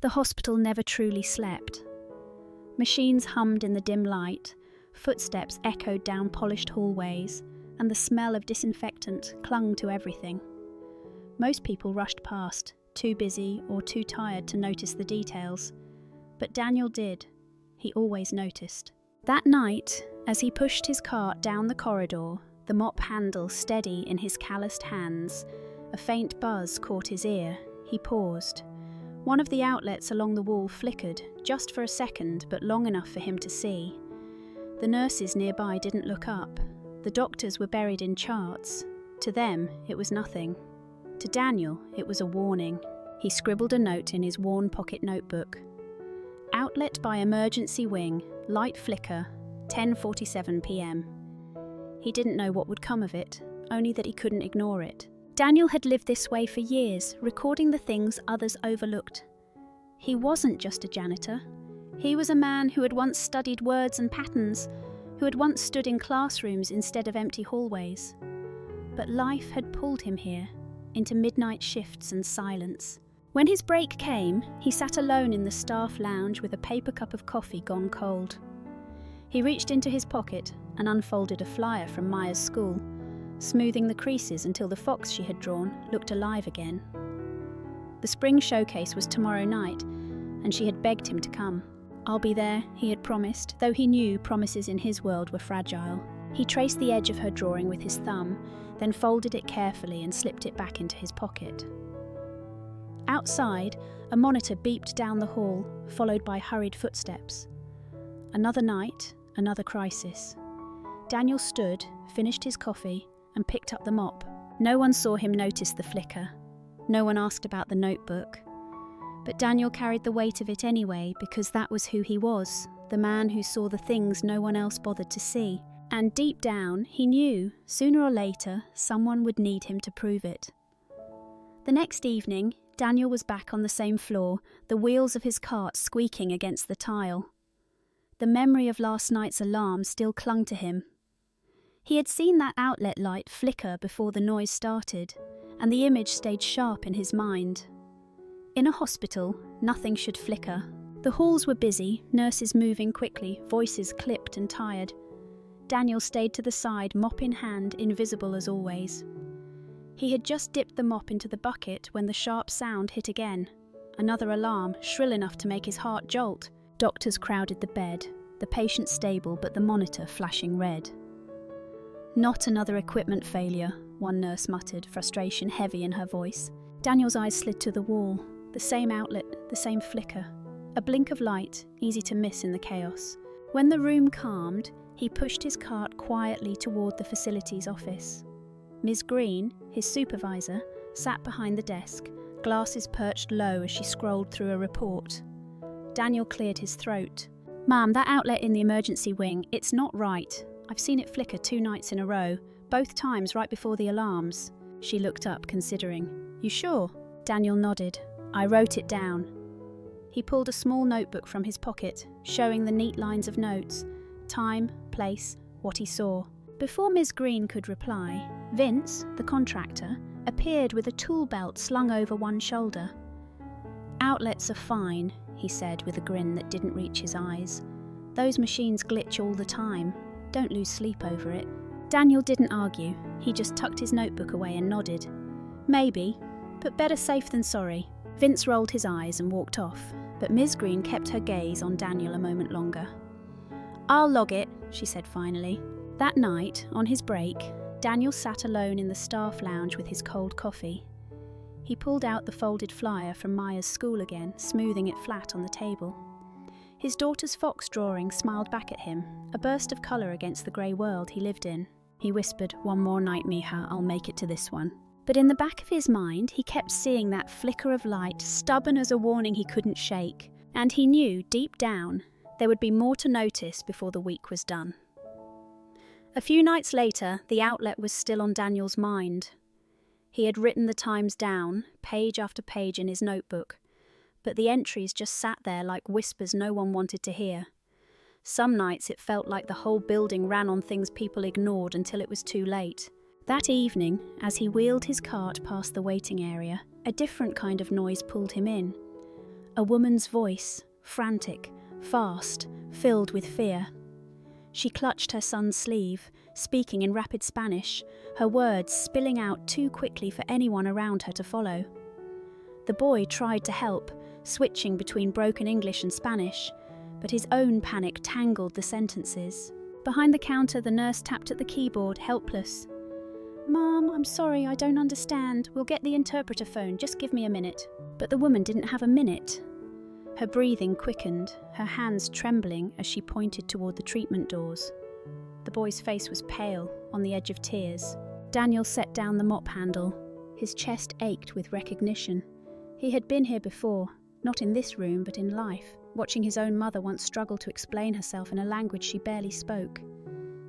The hospital never truly slept. Machines hummed in the dim light, footsteps echoed down polished hallways, and the smell of disinfectant clung to everything. Most people rushed past, too busy or too tired to notice the details. But Daniel did. He always noticed. That night, as he pushed his cart down the corridor, the mop handle steady in his calloused hands, a faint buzz caught his ear. He paused. One of the outlets along the wall flickered, just for a second, but long enough for him to see. The nurses nearby didn't look up. The doctors were buried in charts. To them, it was nothing. To Daniel, it was a warning. He scribbled a note in his worn pocket notebook. Outlet by emergency wing, light flicker, 10:47 p.m. He didn't know what would come of it, only that he couldn't ignore it. Daniel had lived this way for years, recording the things others overlooked. He wasn't just a janitor. He was a man who had once studied words and patterns, who had once stood in classrooms instead of empty hallways. But life had pulled him here, into midnight shifts and silence. When his break came, he sat alone in the staff lounge with a paper cup of coffee gone cold. He reached into his pocket and unfolded a flyer from Maya's school, smoothing the creases until the fox she had drawn looked alive again. The spring showcase was tomorrow night, and she had begged him to come. "I'll be there," he had promised, though he knew promises in his world were fragile. He traced the edge of her drawing with his thumb, then folded it carefully and slipped it back into his pocket. Outside, a monitor beeped down the hall, followed by hurried footsteps. Another night, another crisis. Daniel stood, finished his coffee, and picked up the mop. No one saw him notice the flicker. No one asked about the notebook. But Daniel carried the weight of it anyway, because that was who he was, the man who saw the things no one else bothered to see. And deep down, he knew, sooner or later, someone would need him to prove it. The next evening, Daniel was back on the same floor, the wheels of his cart squeaking against the tile. The memory of last night's alarm still clung to him. He had seen that outlet light flicker before the noise started, and the image stayed sharp in his mind. In a hospital, nothing should flicker. The halls were busy, nurses moving quickly, voices clipped and tired. Daniel stayed to the side, mop in hand, invisible as always. He had just dipped the mop into the bucket when the sharp sound hit again. Another alarm, shrill enough to make his heart jolt. Doctors crowded the bed, the patient stable but the monitor flashing red. "Not another equipment failure," one nurse muttered, frustration heavy in her voice. Daniel's eyes slid to the wall. The same outlet, the same flicker. A blink of light, easy to miss in the chaos. When the room calmed, he pushed his cart quietly toward the facilities office. Ms. Green, his supervisor, sat behind the desk, glasses perched low as she scrolled through a report. Daniel cleared his throat. "Ma'am, that outlet in the emergency wing, it's not right. I've seen it flicker 2 nights in a row, both times right before the alarms." She looked up, considering. "You sure?" Daniel nodded. "I wrote it down." He pulled a small notebook from his pocket, showing the neat lines of notes. Time, place, what he saw. Before Ms. Green could reply, Vince, the contractor, appeared with a tool belt slung over one shoulder. "Outlets are fine," he said with a grin that didn't reach his eyes. "Those machines glitch all the time. Don't lose sleep over it." Daniel didn't argue. He just tucked his notebook away and nodded. "Maybe, but better safe than sorry." Vince rolled his eyes and walked off, but Ms. Green kept her gaze on Daniel a moment longer. "I'll log it," she said finally. That night, on his break, Daniel sat alone in the staff lounge with his cold coffee. He pulled out the folded flyer from Maya's school again, smoothing it flat on the table. His daughter's fox drawing smiled back at him, a burst of colour against the grey world he lived in. He whispered, "One more night, Mija, I'll make it to this one." But in the back of his mind, he kept seeing that flicker of light, stubborn as a warning he couldn't shake. And he knew, deep down, there would be more to notice before the week was done. A few nights later, the outlet was still on Daniel's mind. He had written the times down, page after page in his notebook, but the entries just sat there like whispers no one wanted to hear. Some nights it felt like the whole building ran on things people ignored until it was too late. That evening, as he wheeled his cart past the waiting area, a different kind of noise pulled him in. A woman's voice, frantic, fast, filled with fear. She clutched her son's sleeve, speaking in rapid Spanish, her words spilling out too quickly for anyone around her to follow. The boy tried to help, switching between broken English and Spanish, but his own panic tangled the sentences. Behind the counter, the nurse tapped at the keyboard, helpless. "Mom, I'm sorry, I don't understand. We'll get the interpreter phone, just give me a minute." But the woman didn't have a minute. Her breathing quickened, her hands trembling as she pointed toward the treatment doors. The boy's face was pale, on the edge of tears. Daniel set down the mop handle. His chest ached with recognition. He had been here before, not in this room, but in life, watching his own mother once struggle to explain herself in a language she barely spoke.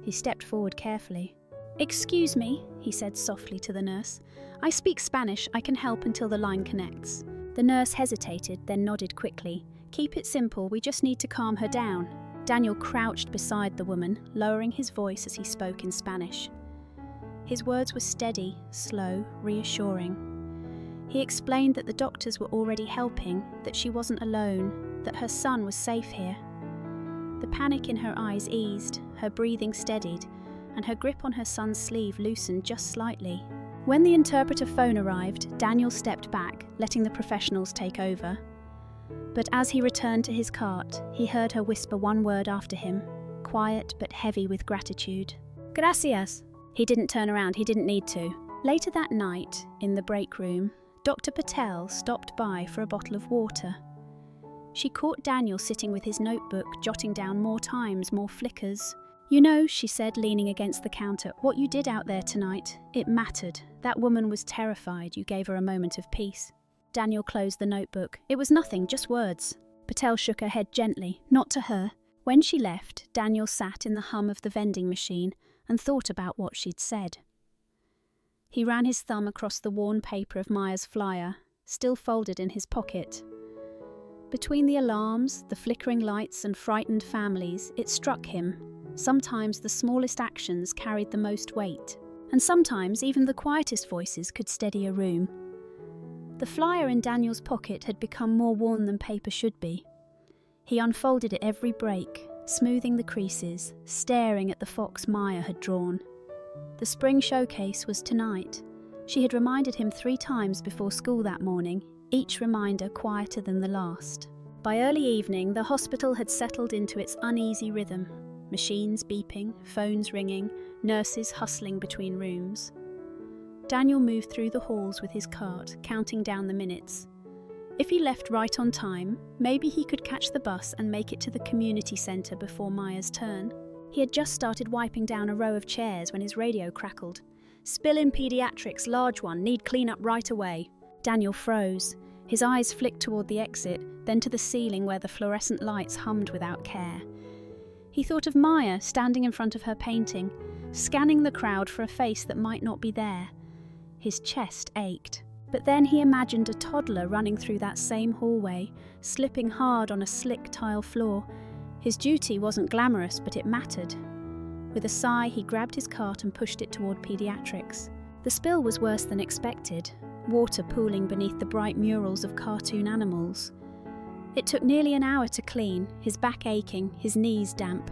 He stepped forward carefully. "Excuse me," he said softly to the nurse. "I speak Spanish. I can help until the line connects." The nurse hesitated, then nodded quickly. "Keep it simple. We just need to calm her down." Daniel crouched beside the woman, lowering his voice as he spoke in Spanish. His words were steady, slow, reassuring. He explained that the doctors were already helping, that she wasn't alone, that her son was safe here. The panic in her eyes eased, her breathing steadied, and her grip on her son's sleeve loosened just slightly. When the interpreter phone arrived, Daniel stepped back, letting the professionals take over. But as he returned to his cart, he heard her whisper one word after him, quiet but heavy with gratitude. "Gracias." He didn't turn around, he didn't need to. Later that night, in the break room, Dr. Patel stopped by for a bottle of water. She caught Daniel sitting with his notebook, jotting down more times, more flickers. "You know," she said, leaning against the counter, "what you did out there tonight, it mattered. That woman was terrified. You gave her a moment of peace." Daniel closed the notebook. "It was nothing, just words." Patel shook her head gently, not to her. When she left, Daniel sat in the hum of the vending machine and thought about what she'd said. He ran his thumb across the worn paper of Maya's flyer, still folded in his pocket. Between the alarms, the flickering lights and frightened families, it struck him. Sometimes the smallest actions carried the most weight, and sometimes even the quietest voices could steady a room. The flyer in Daniel's pocket had become more worn than paper should be. He unfolded it every break, smoothing the creases, staring at the fox Maya had drawn. The spring showcase was tonight. She had reminded him 3 times before school that morning, each reminder quieter than the last. By early evening, the hospital had settled into its uneasy rhythm. Machines beeping, phones ringing, nurses hustling between rooms. Daniel moved through the halls with his cart, counting down the minutes. If he left right on time, maybe he could catch the bus and make it to the community centre before Maya's turn. He had just started wiping down a row of chairs when his radio crackled. "Spill in paediatrics, large one, need clean up right away." Daniel froze. His eyes flicked toward the exit, then to the ceiling where the fluorescent lights hummed without care. He thought of Maya standing in front of her painting, scanning the crowd for a face that might not be there. His chest ached. But then he imagined a toddler running through that same hallway, slipping hard on a slick tile floor. His duty wasn't glamorous, but it mattered. With a sigh, he grabbed his cart and pushed it toward paediatrics. The spill was worse than expected, water pooling beneath the bright murals of cartoon animals. It took nearly an hour to clean, his back aching, his knees damp.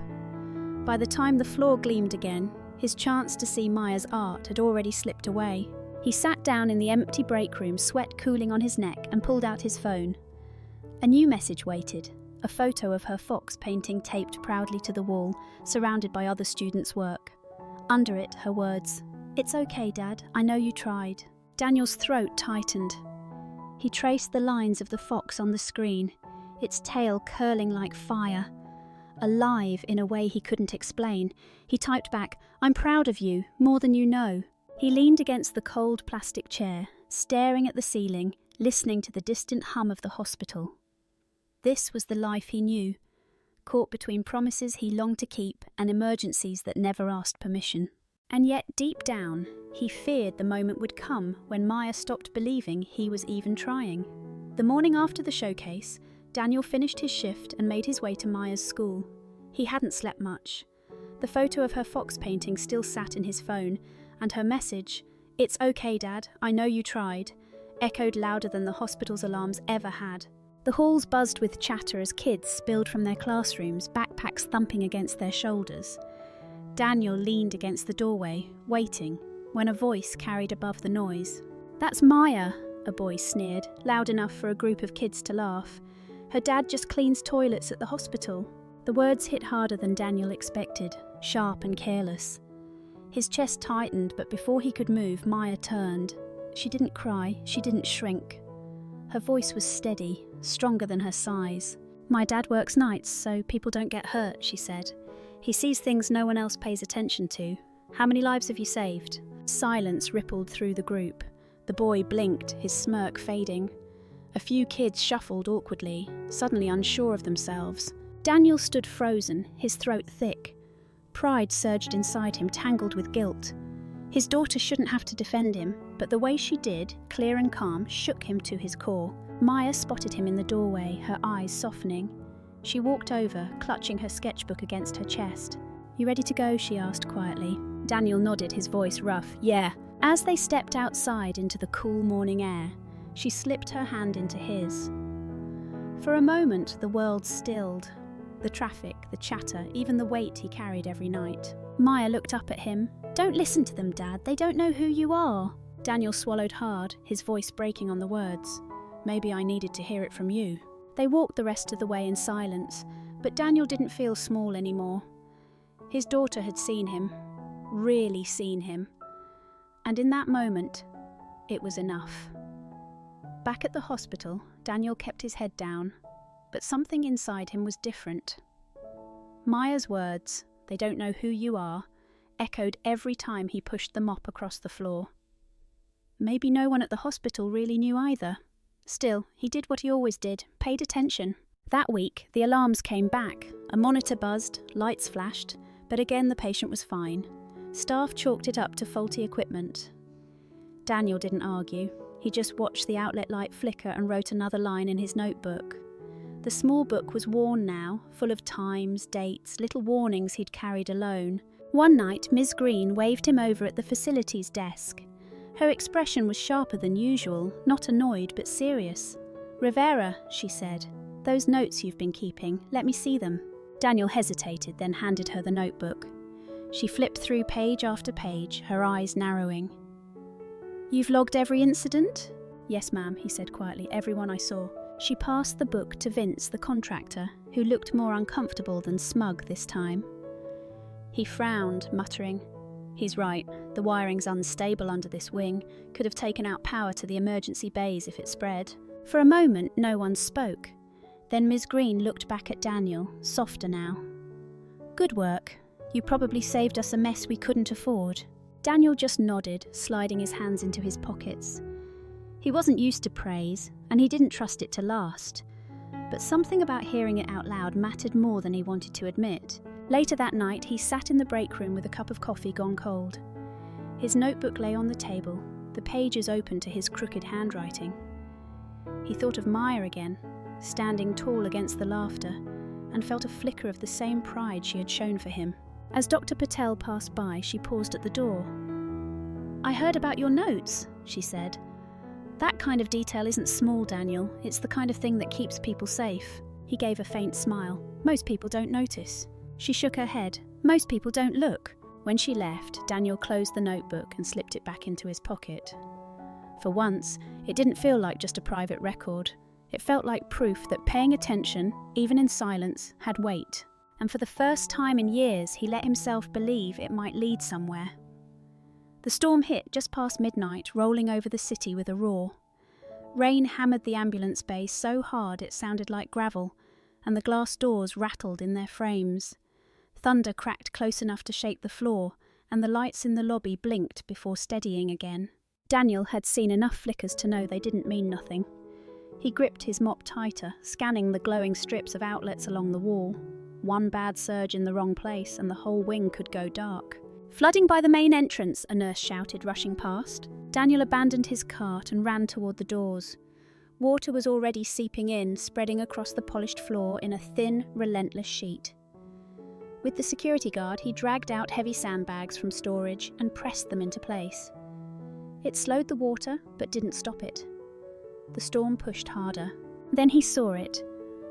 By the time the floor gleamed again, his chance to see Maya's art had already slipped away. He sat down in the empty break room, sweat cooling on his neck, and pulled out his phone. A new message waited, a photo of her fox painting taped proudly to the wall, surrounded by other students' work. Under it, her words, "It's okay, Dad, I know you tried." Daniel's throat tightened. He traced the lines of the fox on the screen, its tail curling like fire. Alive in a way he couldn't explain. He typed back, "I'm proud of you, more than you know." He leaned against the cold plastic chair, staring at the ceiling, listening to the distant hum of the hospital. This was the life he knew, caught between promises he longed to keep and emergencies that never asked permission. And yet, deep down, he feared the moment would come when Maya stopped believing he was even trying. The morning after the showcase, Daniel finished his shift and made his way to Maya's school. He hadn't slept much. The photo of her fox painting still sat in his phone, and her message, "It's okay, Dad, I know you tried," echoed louder than the hospital's alarms ever had. The halls buzzed with chatter as kids spilled from their classrooms, backpacks thumping against their shoulders. Daniel leaned against the doorway, waiting, when a voice carried above the noise. "That's Maya," a boy sneered, loud enough for a group of kids to laugh. "Her dad just cleans toilets at the hospital." The words hit harder than Daniel expected, sharp and careless. His chest tightened, but before he could move, Maya turned. She didn't cry, she didn't shrink. Her voice was steady, stronger than her size. "My dad works nights, so people don't get hurt," she said. "He sees things no one else pays attention to. How many lives have you saved?" Silence rippled through the group. The boy blinked, his smirk fading. A few kids shuffled awkwardly, suddenly unsure of themselves. Daniel stood frozen, his throat thick. Pride surged inside him, tangled with guilt. His daughter shouldn't have to defend him, but the way she did, clear and calm, shook him to his core. Maya spotted him in the doorway, her eyes softening. She walked over, clutching her sketchbook against her chest. "You ready to go?" she asked quietly. Daniel nodded, his voice rough. "Yeah." As they stepped outside into the cool morning air, she slipped her hand into his. For a moment, the world stilled. The traffic, the chatter, even the weight he carried every night. Maya looked up at him. "Don't listen to them, Dad. They don't know who you are." Daniel swallowed hard, his voice breaking on the words. "Maybe I needed to hear it from you." They walked the rest of the way in silence, but Daniel didn't feel small anymore. His daughter had seen him, really seen him. And in that moment, it was enough. Back at the hospital, Daniel kept his head down, but something inside him was different. Maya's words, "They don't know who you are," echoed every time he pushed the mop across the floor. Maybe no one at the hospital really knew either. Still, he did what he always did, paid attention. That week, the alarms came back. A monitor buzzed, lights flashed, but again the patient was fine. Staff chalked it up to faulty equipment. Daniel didn't argue. He just watched the outlet light flicker and wrote another line in his notebook. The small book was worn now, full of times, dates, little warnings he'd carried alone. One night, Ms. Green waved him over at the facilities desk. Her expression was sharper than usual, not annoyed but serious. "Rivera," she said, "those notes you've been keeping, let me see them." Daniel hesitated, then handed her the notebook. She flipped through page after page, her eyes narrowing. "You've logged every incident?" "Yes, ma'am," he said quietly, "everyone I saw." She passed the book to Vince, the contractor, who looked more uncomfortable than smug this time. He frowned, muttering, "He's right, the wiring's unstable under this wing, could have taken out power to the emergency bays if it spread." For a moment, no one spoke. Then Ms. Green looked back at Daniel, softer now. "Good work. You probably saved us a mess we couldn't afford." Daniel just nodded, sliding his hands into his pockets. He wasn't used to praise, and he didn't trust it to last. But something about hearing it out loud mattered more than he wanted to admit. Later that night, he sat in the break room with a cup of coffee gone cold. His notebook lay on the table, the pages open to his crooked handwriting. He thought of Maya again, standing tall against the laughter, and felt a flicker of the same pride she had shown for him. As Dr. Patel passed by, she paused at the door. "I heard about your notes," she said. "That kind of detail isn't small, Daniel. It's the kind of thing that keeps people safe." He gave a faint smile. "Most people don't notice." She shook her head. "Most people don't look." When she left, Daniel closed the notebook and slipped it back into his pocket. For once, it didn't feel like just a private record. It felt like proof that paying attention, even in silence, had weight. And for the first time in years, he let himself believe it might lead somewhere. The storm hit just past midnight, rolling over the city with a roar. Rain hammered the ambulance bay so hard it sounded like gravel, and the glass doors rattled in their frames. Thunder cracked close enough to shake the floor, and the lights in the lobby blinked before steadying again. Daniel had seen enough flickers to know they didn't mean nothing. He gripped his mop tighter, scanning the glowing strips of outlets along the wall. One bad surge in the wrong place, and the whole wing could go dark. "Flooding by the main entrance," a nurse shouted, rushing past. Daniel abandoned his cart and ran toward the doors. Water was already seeping in, spreading across the polished floor in a thin, relentless sheet. With the security guard, he dragged out heavy sandbags from storage and pressed them into place. It slowed the water, but didn't stop it. The storm pushed harder. Then he saw it.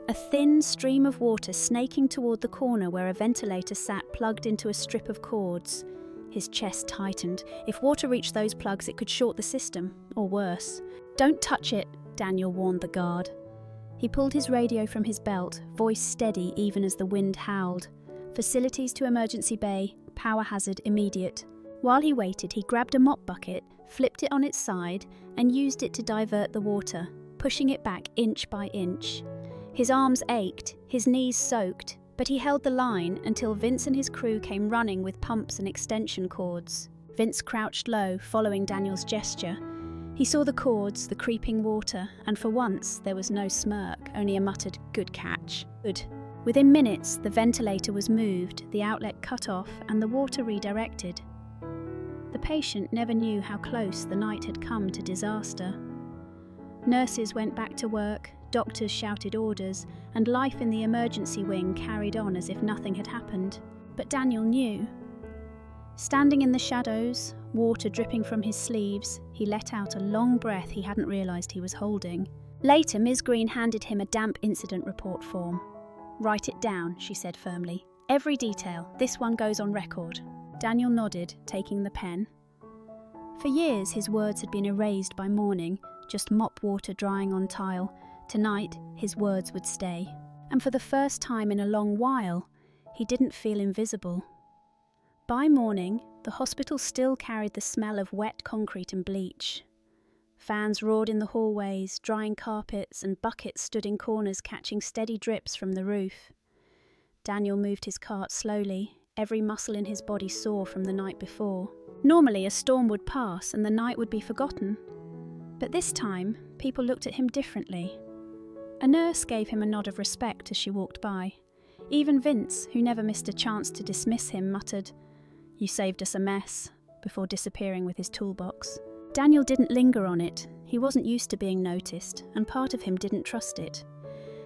A thin stream of water snaking toward the corner where a ventilator sat plugged into a strip of cords. His chest tightened. If water reached those plugs, it could short the system, or worse. "Don't touch it," Daniel warned the guard. He pulled his radio from his belt, voice steady even as the wind howled. "Facilities to emergency bay, power hazard immediate." While he waited, he grabbed a mop bucket, flipped it on its side, and used it to divert the water, pushing it back inch by inch. His arms ached, his knees soaked, but he held the line until Vince and his crew came running with pumps and extension cords. Vince crouched low, following Daniel's gesture. He saw the cords, the creeping water, and for once there was no smirk, only a muttered, "Good catch." Good. Within minutes, the ventilator was moved, the outlet cut off, and the water redirected. The patient never knew how close the night had come to disaster. Nurses went back to work, doctors shouted orders, and life in the emergency wing carried on as if nothing had happened. But Daniel knew. Standing in the shadows, water dripping from his sleeves, he let out a long breath he hadn't realised he was holding. Later, Ms. Green handed him a damp incident report form. "Write it down," she said firmly. "Every detail. This one goes on record." Daniel nodded, taking the pen. For years, his words had been erased by morning, just mop water drying on tile. Tonight, his words would stay. And for the first time in a long while, he didn't feel invisible. By morning, the hospital still carried the smell of wet concrete and bleach. Fans roared in the hallways, drying carpets, and buckets stood in corners catching steady drips from the roof. Daniel moved his cart slowly, every muscle in his body sore from the night before. Normally, a storm would pass and the night would be forgotten. But this time, people looked at him differently. A nurse gave him a nod of respect as she walked by. Even Vince, who never missed a chance to dismiss him, muttered, "You saved us a mess," before disappearing with his toolbox. Daniel didn't linger on it. He wasn't used to being noticed, and part of him didn't trust it.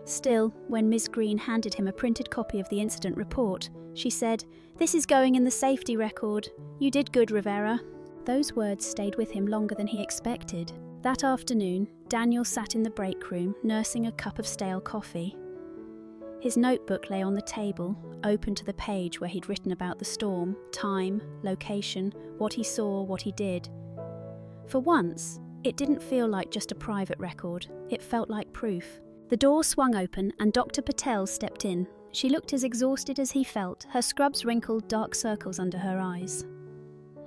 Still, when Ms. Green handed him a printed copy of the incident report, she said, "This is going in the safety record. You did good, Rivera." Those words stayed with him longer than he expected. That afternoon, Daniel sat in the break room, nursing a cup of stale coffee. His notebook lay on the table, open to the page where he'd written about the storm, time, location, what he saw, what he did. For once, it didn't feel like just a private record. It felt like proof. The door swung open and Dr. Patel stepped in. She looked as exhausted as he felt, her scrubs wrinkled, dark circles under her eyes.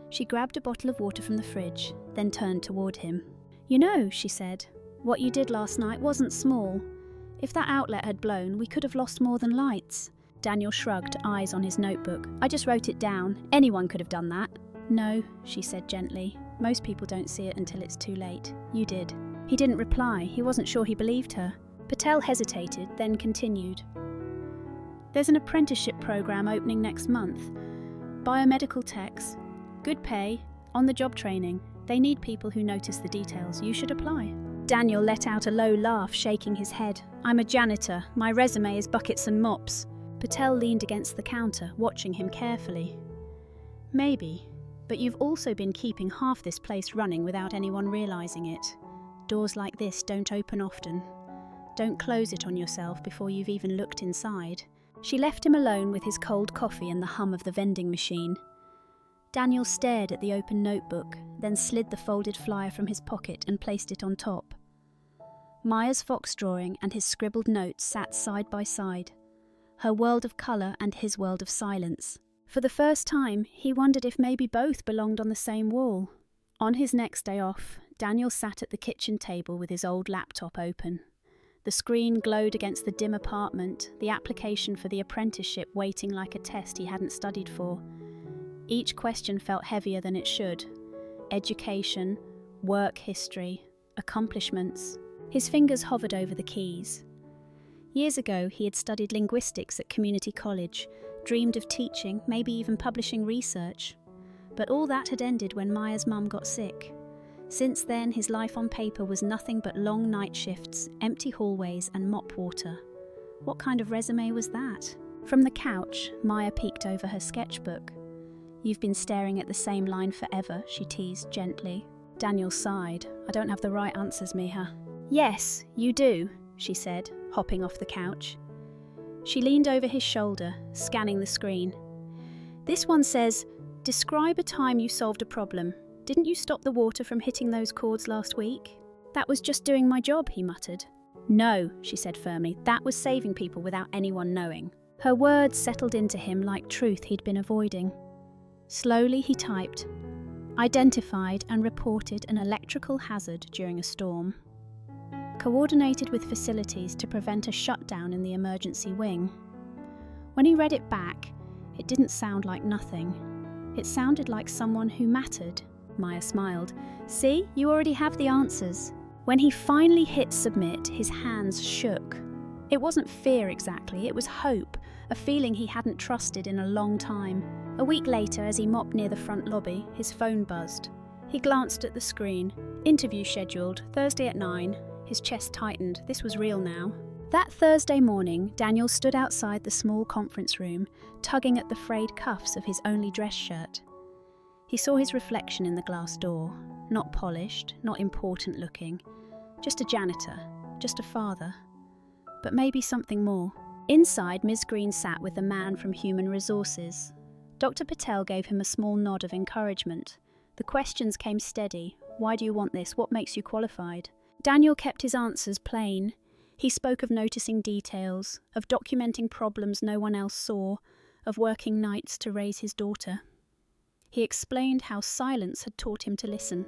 She grabbed a bottle of water from the fridge, then turned toward him. "You know," she said, "what you did last night wasn't small. If that outlet had blown, we could have lost more than lights." Daniel shrugged, eyes on his notebook. "I just wrote it down. Anyone could have done that." "No," she said gently. "Most people don't see it until it's too late. You did." He didn't reply. He wasn't sure he believed her. Patel hesitated, then continued. "There's an apprenticeship program opening next month. Biomedical techs. Good pay. On-the-job training. They need people who notice the details. You should apply." Daniel let out a low laugh, shaking his head. "I'm a janitor. My resume is buckets and mops." Patel leaned against the counter, watching him carefully. "Maybe, but you've also been keeping half this place running without anyone realising it. Doors like this don't open often. Don't close it on yourself before you've even looked inside." She left him alone with his cold coffee and the hum of the vending machine. Daniel stared at the open notebook, then slid the folded flyer from his pocket and placed it on top. Maya's fox drawing and his scribbled notes sat side by side, her world of colour and his world of silence. For the first time, he wondered if maybe both belonged on the same wall. On his next day off, Daniel sat at the kitchen table with his old laptop open. The screen glowed against the dim apartment, the application for the apprenticeship waiting like a test he hadn't studied for. Each question felt heavier than it should. Education, work history, accomplishments. His fingers hovered over the keys. Years ago, he had studied linguistics at community college, dreamed of teaching, maybe even publishing research. But all that had ended when Maya's mum got sick. Since then, his life on paper was nothing but long night shifts, empty hallways, and mop water. What kind of resume was that? From the couch, Maya peeked over her sketchbook. "You've been staring at the same line forever," she teased gently. Daniel sighed. "I don't have the right answers, Miha." "Yes, you do. she said, hopping off the couch. She leaned over his shoulder, scanning the screen. This one says, "Describe a time you solved a problem. Didn't you stop the water from hitting those cords last week?" "That was just doing my job," he muttered. "No," she said firmly, "that was saving people without anyone knowing." Her words settled into him like truth he'd been avoiding. Slowly he typed, "Identified and reported an electrical hazard during a storm. Coordinated with facilities to prevent a shutdown in the emergency wing." When he read it back, it didn't sound like nothing. It sounded like someone who mattered. Maya smiled. "See, you already have the answers." When he finally hit submit, his hands shook. It wasn't fear exactly, it was hope, a feeling he hadn't trusted in a long time. A week later, as he mopped near the front lobby, his phone buzzed. He glanced at the screen. Interview scheduled, Thursday at 9. His chest tightened. This was real now. That Thursday morning, Daniel stood outside the small conference room, tugging at the frayed cuffs of his only dress shirt. He saw his reflection in the glass door. Not polished, not important looking. Just a janitor, just a father. But maybe something more. Inside, Ms. Green sat with the man from Human Resources. Dr. Patel gave him a small nod of encouragement. The questions came steady. Why do you want this? What makes you qualified? Daniel kept his answers plain. He spoke of noticing details, of documenting problems no one else saw, of working nights to raise his daughter. He explained how silence had taught him to listen,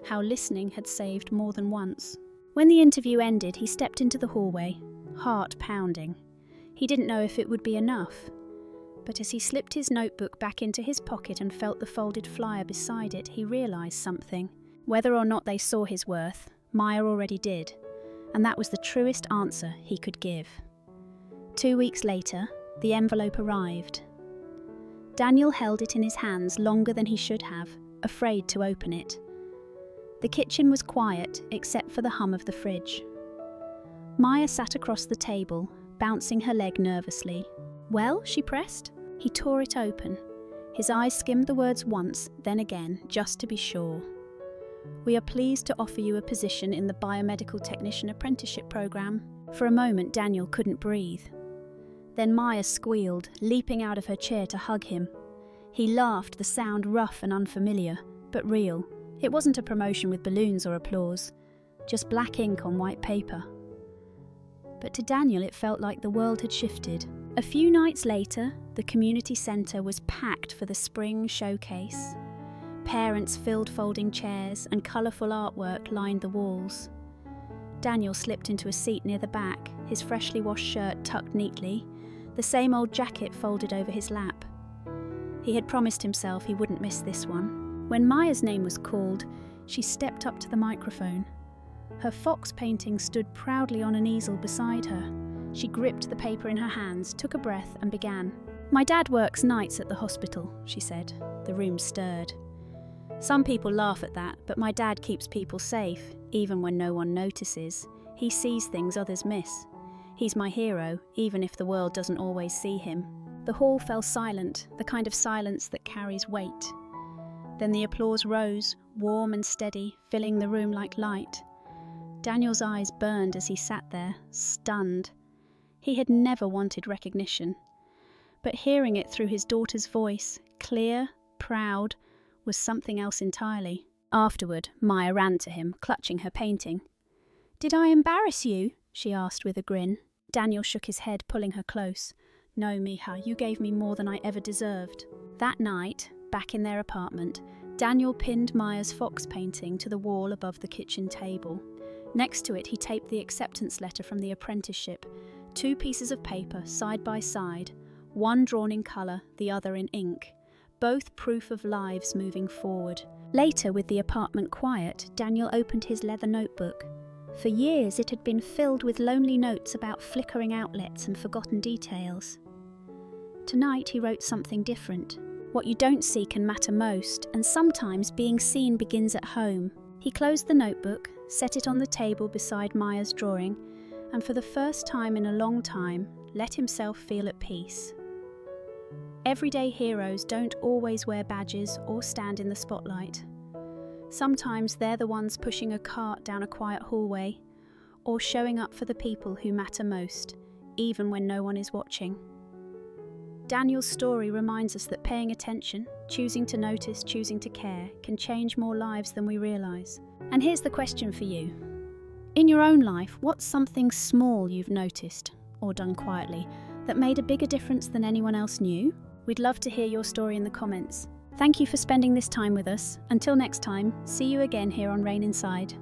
how listening had saved more than once. When the interview ended, he stepped into the hallway, heart pounding. He didn't know if it would be enough. But as he slipped his notebook back into his pocket and felt the folded flyer beside it, he realised something. Whether or not they saw his worth, Maya already did, and that was the truest answer he could give. 2 weeks later, the envelope arrived. Daniel held it in his hands longer than he should have, afraid to open it. The kitchen was quiet, except for the hum of the fridge. Maya sat across the table, bouncing her leg nervously. "Well?" she pressed. He tore it open. His eyes skimmed the words once, then again, just to be sure. "We are pleased to offer you a position in the Biomedical Technician Apprenticeship Program." For a moment, Daniel couldn't breathe. Then Maya squealed, leaping out of her chair to hug him. He laughed, the sound rough and unfamiliar, but real. It wasn't a promotion with balloons or applause, just black ink on white paper. But to Daniel it felt like the world had shifted. A few nights later, the community centre was packed for the spring showcase. Parents filled folding chairs and colourful artwork lined the walls. Daniel slipped into a seat near the back, his freshly washed shirt tucked neatly, the same old jacket folded over his lap. He had promised himself he wouldn't miss this one. When Maya's name was called, she stepped up to the microphone. Her fox painting stood proudly on an easel beside her. She gripped the paper in her hands, took a breath and began. "My dad works nights at the hospital," she said. The room stirred. "Some people laugh at that, but my dad keeps people safe, even when no one notices. He sees things others miss. He's my hero, even if the world doesn't always see him." The hall fell silent, the kind of silence that carries weight. Then the applause rose, warm and steady, filling the room like light. Daniel's eyes burned as he sat there, stunned. He had never wanted recognition. But hearing it through his daughter's voice, clear, proud, was something else entirely. Afterward, Maya ran to him, clutching her painting. "Did I embarrass you?" she asked with a grin. Daniel shook his head, pulling her close. "No, Mija, you gave me more than I ever deserved." That night, back in their apartment, Daniel pinned Maya's fox painting to the wall above the kitchen table. Next to it, he taped the acceptance letter from the apprenticeship, 2 pieces of paper side by side, one drawn in colour, the other in ink, both proof of lives moving forward. Later, with the apartment quiet, Daniel opened his leather notebook. For years, it had been filled with lonely notes about flickering outlets and forgotten details. Tonight, he wrote something different. What you don't see can matter most, and sometimes being seen begins at home. He closed the notebook, set it on the table beside Maya's drawing, and for the first time in a long time, let himself feel at peace. Everyday heroes don't always wear badges or stand in the spotlight. Sometimes they're the ones pushing a cart down a quiet hallway, or showing up for the people who matter most, even when no one is watching. Daniel's story reminds us that paying attention, choosing to notice, choosing to care, can change more lives than we realise. And here's the question for you. In your own life, what's something small you've noticed, or done quietly, that made a bigger difference than anyone else knew? We'd love to hear your story in the comments. Thank you for spending this time with us. Until next time, see you again here on Rain Inside.